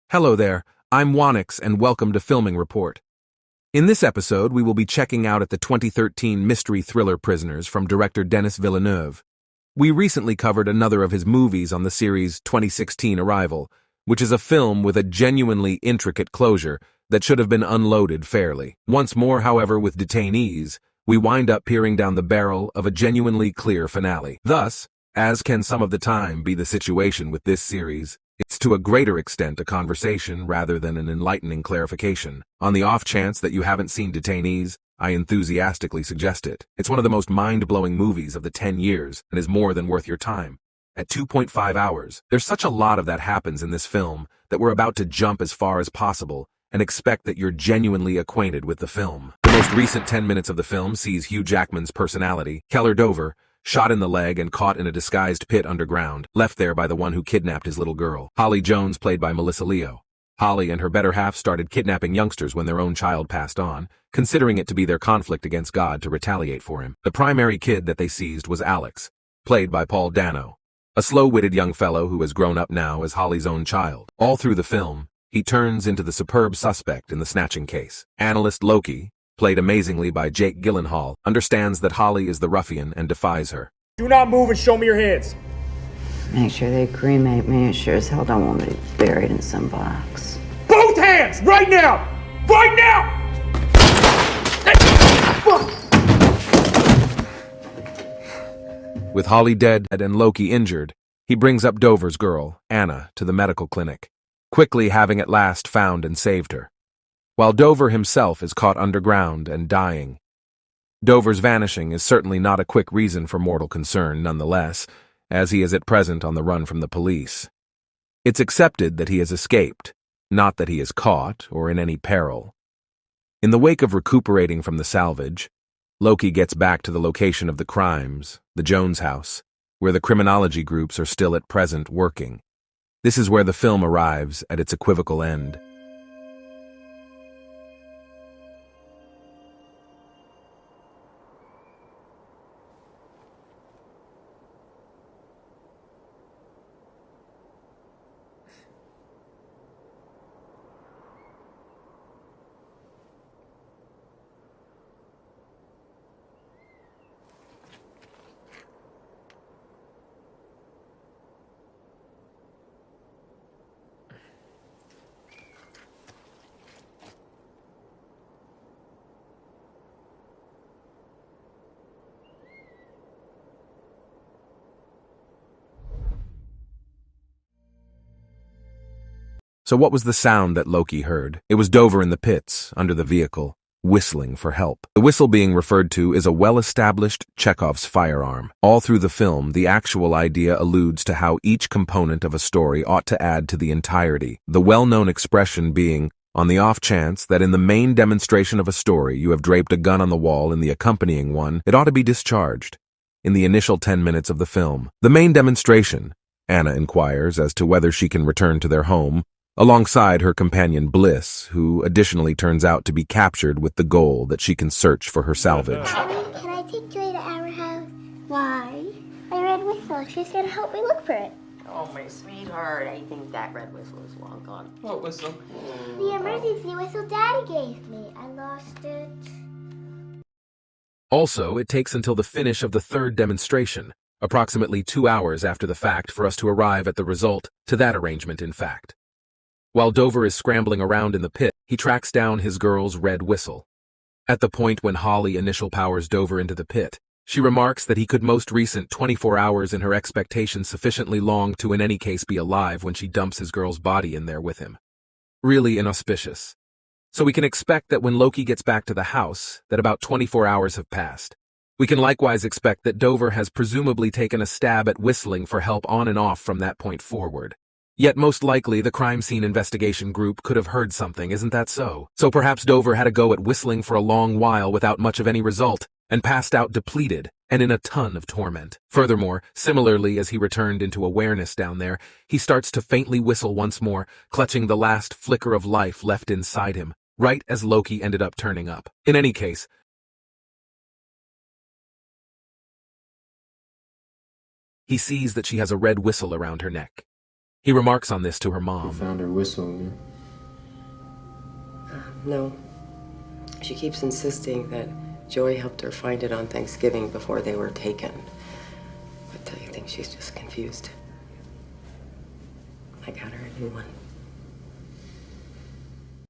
Hello there, I'm Wanix and welcome to Filming Report. In this episode, we will be checking out at the 2013 mystery thriller Prisoners from director Denis Villeneuve. We recently covered another of his movies on the series 2016 Arrival, which is a film with a genuinely intricate closure that should have been unloaded fairly. Once more, however, with detainees, we wind up peering down the barrel of a genuinely clear finale. Thus, as can some of the time be the situation with this series, it's to a greater extent a conversation rather than an enlightening clarification. On the off chance that you haven't seen Detainees, I enthusiastically suggest it. It's one of the most mind-blowing movies of the 10 years and is more than worth your time. At 2.5 hours, there's such a lot of that happens in this film that we're about to jump as far as possible and expect that you're genuinely acquainted with the film. The most recent 10 minutes of the film sees Hugh Jackman's personality, Keller Dover, shot in the leg and caught in a disguised pit underground, left there by the one who kidnapped his little girl. Holly Jones, played by Melissa Leo. Holly and her better half started kidnapping youngsters when their own child passed on, considering it to be their conflict against God to retaliate for him. The primary kid that they seized was Alex, played by Paul Dano, a slow-witted young fellow who has grown up now as Holly's own child. All through the film, he turns into the superb suspect in the snatching case. Analyst Loki, played amazingly by Jake Gyllenhaal, understands that Holly is the ruffian and defies her. Do not move and show me your hands. Make sure they cremate me. It sure as hell don't want me to be buried in some box. Both hands! Right now! Right now! With Holly dead and Loki injured, he brings up Dover's girl, Anna, to the medical clinic, quickly having at last found and saved her, while Dover himself is caught underground and dying. Dover's vanishing is certainly not a quick reason for mortal concern, nonetheless, as he is at present on the run from the police. It's accepted that he has escaped, not that he is caught or in any peril. In the wake of recuperating from the salvage, Loki gets back to the location of the crimes, the Jones house, where the criminology groups are still at present working. This is where the film arrives at its equivocal end. So what was the sound that Loki heard? It was Dover in the pits, under the vehicle, whistling for help. The whistle being referred to is a well-established Chekhov's firearm. All through the film, the actual idea alludes to how each component of a story ought to add to the entirety, the well-known expression being, on the off chance that in the main demonstration of a story you have draped a gun on the wall in the accompanying one, it ought to be discharged. In the initial 10 minutes of the film, the main demonstration, Anna inquires as to whether she can return to their home, alongside her companion Bliss, who additionally turns out to be captured with the goal that she can search for her salvage. Can I take Joy to our house? Why? My red whistle. She's gonna help me look for it. Oh, my sweetheart, I think that red whistle is long gone. What whistle? The emergency whistle Daddy gave me. I lost it. Also, it takes until the finish of the third demonstration, approximately 2 hours after the fact, for us to arrive at the result to that arrangement in fact. While Dover is scrambling around in the pit, he tracks down his girl's red whistle. At the point when Holly initial powers Dover into the pit, she remarks that he could most recent 24 hours in her expectation sufficiently long to in any case be alive when she dumps his girl's body in there with him. Really inauspicious. So we can expect that when Loki gets back to the house, that about 24 hours have passed. We can likewise expect that Dover has presumably taken a stab at whistling for help on and off from that point forward. Yet most likely the crime scene investigation group could have heard something, isn't that so? So perhaps Dover had a go at whistling for a long while without much of any result, and passed out depleted and in a ton of torment. Furthermore, similarly as he returned into awareness down there, he starts to faintly whistle once more, clutching the last flicker of life left inside him, right as Loki ended up turning up. In any case, he sees that she has a red whistle around her neck. He remarks on this to her You mom. found her whistle. No. She keeps insisting that Joey helped her find it on Thanksgiving before they were taken. But I think she's just confused. I got her a new one.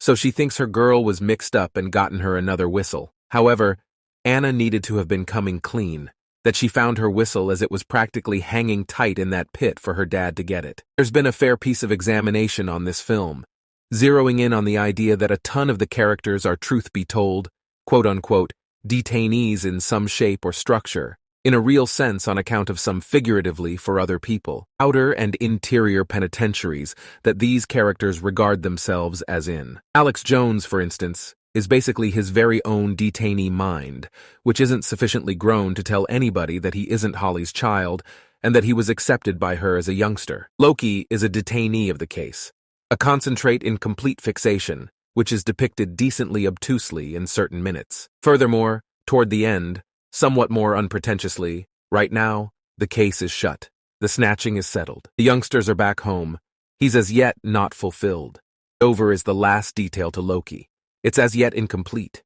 So she thinks her girl was mixed up and gotten her another whistle. However, Anna needed to have been coming clean, that she found her whistle as it was practically hanging tight in that pit for her dad to get it. There's been a fair piece of examination on this film, zeroing in on the idea that a ton of the characters are, truth be told, quote-unquote, detainees in some shape or structure, in a real sense on account of some figuratively for other people, outer and interior penitentiaries that these characters regard themselves as in. Alex Jones, for instance, is basically his very own detainee mind, which isn't sufficiently grown to tell anybody that he isn't Holly's child and that he was accepted by her as a youngster. Loki is a detainee of the case, a concentrate in complete fixation, which is depicted decently obtusely in certain minutes. Furthermore, toward the end, somewhat more unpretentiously, right now, the case is shut. The snatching is settled. The youngsters are back home. He's as yet not fulfilled. Dover is the last detail to Loki. It's as yet incomplete.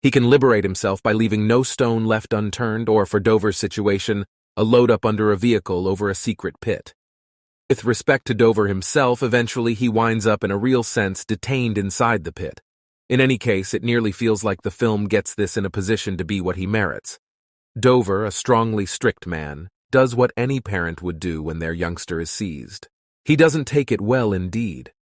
He can liberate himself by leaving no stone left unturned or, for Dover's situation, a load up under a vehicle over a secret pit. With respect to Dover himself, eventually he winds up in a real sense detained inside the pit. In any case, it nearly feels like the film gets this in a position to be what he merits. Dover, a strongly strict man, does what any parent would do when their youngster is seized. He doesn't take it well indeed.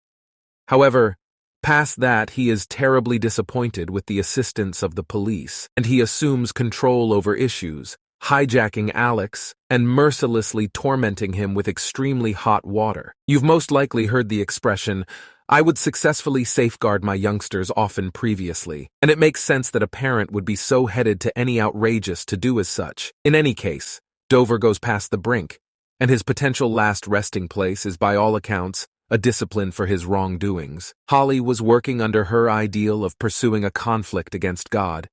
However, past that, he is terribly disappointed with the assistance of the police, and he assumes control over issues, hijacking Alex and mercilessly tormenting him with extremely hot water. You've most likely heard the expression, "I would successfully safeguard my youngsters often previously," and it makes sense that a parent would be so headed to any outrageous to do as such. In any case, Dover goes past the brink, and his potential last resting place is by all accounts a discipline for his wrongdoings. Holly was working under her ideal of pursuing a conflict against God.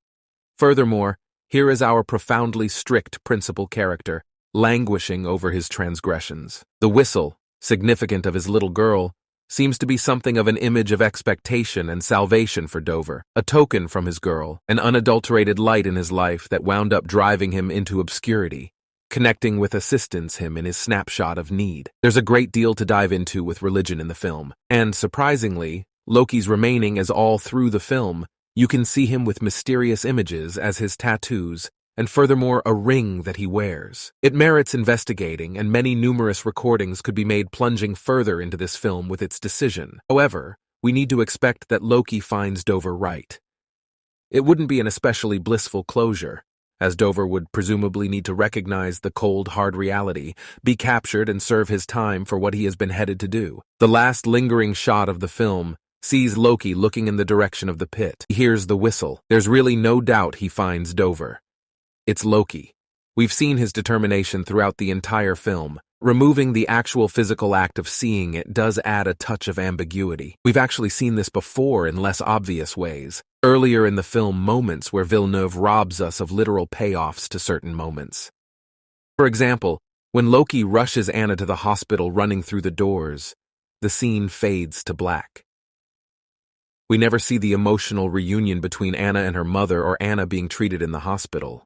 Furthermore, here is our profoundly strict principal character, languishing over his transgressions. The whistle, significant of his little girl, seems to be something of an image of expectation and salvation for Dover, a token from his girl, an unadulterated light in his life that wound up driving him into obscurity, connecting with assistance him in his snapshot of need. There's a great deal to dive into with religion in the film, and surprisingly, Loki's remaining as all through the film, you can see him with mysterious images as his tattoos, and furthermore a ring that he wears. It merits investigating, and many numerous recordings could be made plunging further into this film with its decision. However, we need to expect that Loki finds Dover right. It wouldn't be an especially blissful closure, as Dover would presumably need to recognize the cold, hard reality, be captured and serve his time for what he has been headed to do. The last lingering shot of the film sees Loki looking in the direction of the pit. He hears the whistle. There's really no doubt he finds Dover. It's Loki. We've seen his determination throughout the entire film. Removing the actual physical act of seeing it does add a touch of ambiguity. We've actually seen this before in less obvious ways. Earlier in the film, moments where Villeneuve robs us of literal payoffs to certain moments. For example, when Loki rushes Anna to the hospital running through the doors, the scene fades to black. We never see the emotional reunion between Anna and her mother or Anna being treated in the hospital.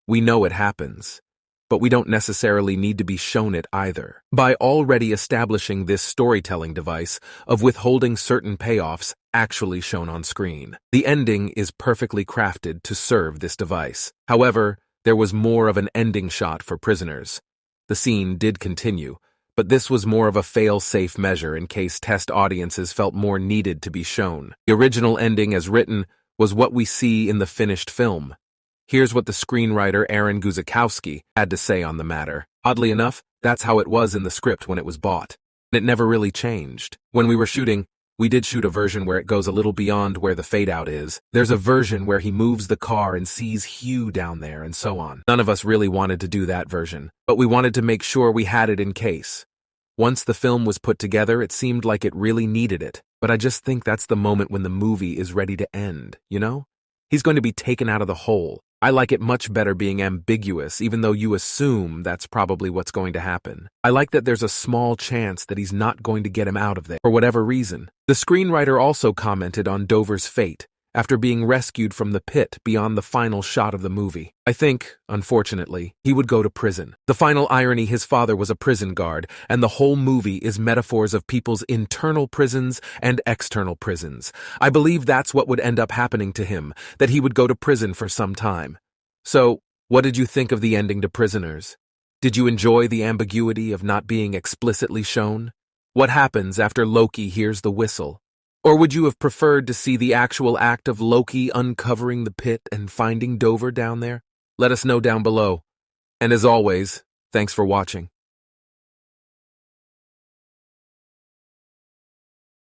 We know it happens, but we don't necessarily need to be shown it either. By already establishing this storytelling device of withholding certain payoffs actually shown on screen, the ending is perfectly crafted to serve this device. However, there was more of an ending shot for prisoners. The scene did continue, but this was more of a fail-safe measure in case test audiences felt more needed to be shown. The original ending as written was what we see in the finished film. Here's what the screenwriter Aaron Guzikowski had to say on the matter. Oddly enough, that's how it was in the script when it was bought. It never really changed. When we were shooting, we did shoot a version where it goes a little beyond where the fade-out is. There's a version where he moves the car and sees Hugh down there and so on. None of us really wanted to do that version, but we wanted to make sure we had it in case. Once the film was put together, it seemed like it really needed it, but I just think that's the moment when the movie is ready to end, you know? He's going to be taken out of the hole. I like it much better being ambiguous, even though you assume that's probably what's going to happen. I like that there's a small chance that he's not going to get him out of there, for whatever reason. The screenwriter also commented on Dover's fate, after being rescued from the pit beyond the final shot of the movie. I think, unfortunately, he would go to prison. The final irony, his father was a prison guard, and the whole movie is metaphors of people's internal prisons and external prisons. I believe that's what would end up happening to him, that he would go to prison for some time. So, what did you think of the ending to Prisoners? Did you enjoy the ambiguity of not being explicitly shown? What happens after Loki hears the whistle? Or would you have preferred to see the actual act of Loki uncovering the pit and finding Dover down there? Let us know down below. And as always, thanks for watching.